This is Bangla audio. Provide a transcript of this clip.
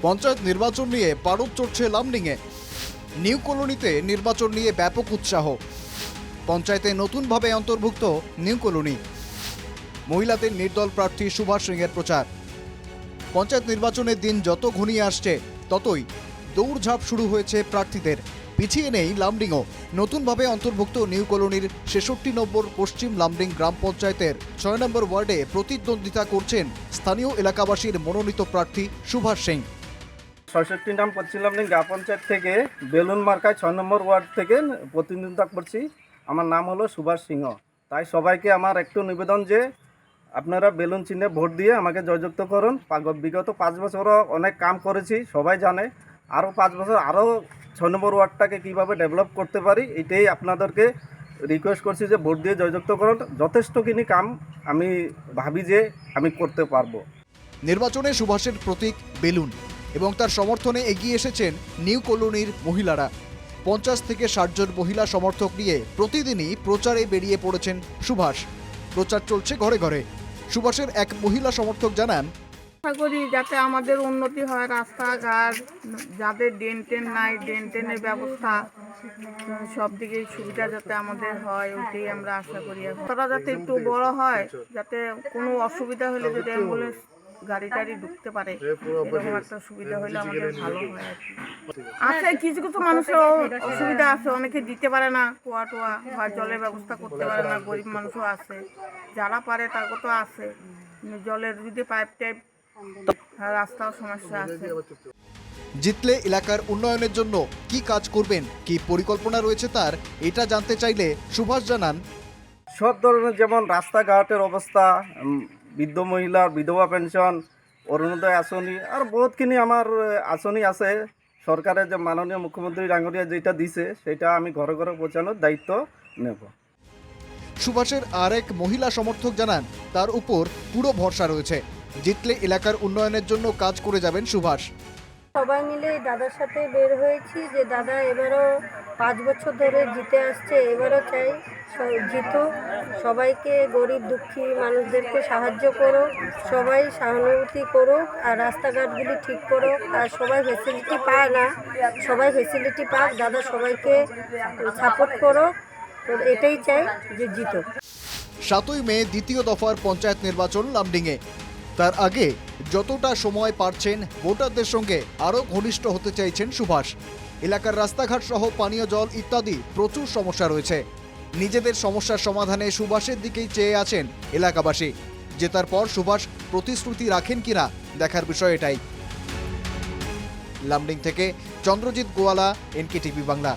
পঞ্চায়েত নির্বাচন নিয়ে পারদ চড়ছে লামডিংয়ে। নিউ কলোনিতে নির্বাচন নিয়ে ব্যাপক উৎসাহ। পঞ্চায়েতে নতুনভাবে অন্তর্ভুক্ত নিউ কলোনি। মহিলাদের নির্দল প্রার্থী সুভাষ সিংয়ের প্রচার। পঞ্চায়েত নির্বাচনের দিন যত ঘনিয়ে আসছে ততই দৌড়ঝাঁপ শুরু হয়েছে প্রার্থীদের। পিছিয়ে নেই লামডিংও। নতুনভাবে অন্তর্ভুক্ত নিউ কলোনির ৬৬ নম্বর পশ্চিম লামডিং গ্রাম পঞ্চায়েতের ৬ নম্বর ওয়ার্ডে প্রতিদ্বন্দ্বিতা করছেন স্থানীয় এলাকাবাসীর মনোনীত প্রার্থী সুভাষ সিং। ৬৬ নাম পশ্চিম লামডিং গ্রাম পঞ্চায়েত থেকে বেলুন মার্কায় ৬ নম্বর ওয়ার্ড থেকে প্রতিনিধিত্ব করছি। আমার নাম হলো সুভাষ সিংহ। তাই সবাইকে আমার একটু নিবেদন যে আপনারা বেলুন চিহ্নে ভোট দিয়ে আমাকে জয়যুক্ত করুন। বিগত 5 বছরও অনেক কাম করেছি, সবাই জানে। আরও 5 বছর আরও ৬ নম্বর ওয়ার্ডটাকে কীভাবে ডেভেলপ করতে পারি এটাই আপনাদেরকে রিকোয়েস্ট করছি যে ভোট দিয়ে জয়যুক্ত করুন। যথেষ্টখিনি কাম আমি ভাবি যে আমি করতে পারবো। নির্বাচনে সুভাষের প্রতীক বেলুন এবং তার সমর্থনে এগিয়ে এসেছেন নিউ কলোনির মহিলারা। 50 থেকে 60 জন মহিলা সমর্থক নিয়ে প্রতিদিনই প্রচারে বেরিয়ে পড়েছেন সুভাষ। প্রচার চলছে ঘরে ঘরে। সুভাষের এক মহিলা সমর্থক জানান, আশা করি যাতে আমাদের উন্নতি হয়, রাস্তাঘাট, যাদের ড্রেন টেন নাই ড্রেন টেনের ব্যবস্থা, সব দিকেই সুবিধা যাতে আমাদের হয় ওইটাই আমরা আশা করি। তারা যাতে একটু বড় হয়, যাতে কোনো অসুবিধা হলে যদি অ্যাম্বুলেন্স গাড়ি টাড়ি ঢুকতে পারে, এরকম একটা সুবিধা হলে আমাদের ভালো হয় আর কি। আছে কিছু কিছু মানুষের অসুবিধা আছে, অনেকে দিতে পারে না, কুয়া টুয়া বা জলের ব্যবস্থা করতে পারে না, গরিব মানুষও আছে, যারা পারে তাকে তো আছে। জলের যদি পাইপ টাইপ রাস্তাও সমস্যা আছে। জিতলে এলাকার উন্নয়নের জন্য কি কাজ করবেন, কি পরিকল্পনা রয়েছে তার, এটা জানতে চাইলে সুভাষ জানান, সব ধরনের যেমন রাস্তাঘাটের অবস্থা, বৃদ্ধ মহিলার বিধবা পেনশন, অরুণোদয় আসনি, আর বহুতখিনি আমার আসনি আছে। সরকারের যে মাননীয় মুখ্যমন্ত্রী ডাঙ্গরিয়া যেটা দিছে সেটা আমি ঘরে ঘরে পৌঁছানোর দায়িত্ব নেব। সুভাষের আরেক মহিলা সমর্থক জানান তার উপর পুরো ভরসা রয়েছে। জিতলে এলাকার উন্নয়নের জন্য কাজ করে যাবেন সুভাষ। সবাই মিলে দাদার সাথে বের হয়েছি যে দাদা এবারও 5 বছর ধরে জিতে আসছে, এবারও চাই জিতো, সবাইকে গরিব দুঃখী মানুষদেরকে সাহায্য করো, সবাই সহানুভূতি করুক, আর রাস্তাঘাটগুলি ঠিক করো। আর সবাই ফেসিলিটি পায় না, সবাই ফেসিলিটি পাক, দাদা সবাইকে সাপোর্ট করো। তো এটাই চাই যে জিতো। 7ই মে দ্বিতীয় দফার পঞ্চায়েত নির্বাচন লামডিংয়ে। তার আগে যতটা সময় পাচ্ছেন ভোটারদের সঙ্গে আরও ঘনিষ্ঠ হতে চাইছেন সুভাষ। এলাকার রাস্তাঘাট সহ পানীয় জল ইত্যাদি প্রচুর সমস্যা রয়েছে। নিজেদের সমস্যার সমাধানে সুভাষের দিকেই চেয়ে আছেন এলাকাবাসী। জেতার পর সুভাষ প্রতিশ্রুতি রাখেন কিনা দেখার বিষয় এটাই। লামডিং থেকে চন্দ্রজিৎ গোয়ালা, NKTV বাংলা।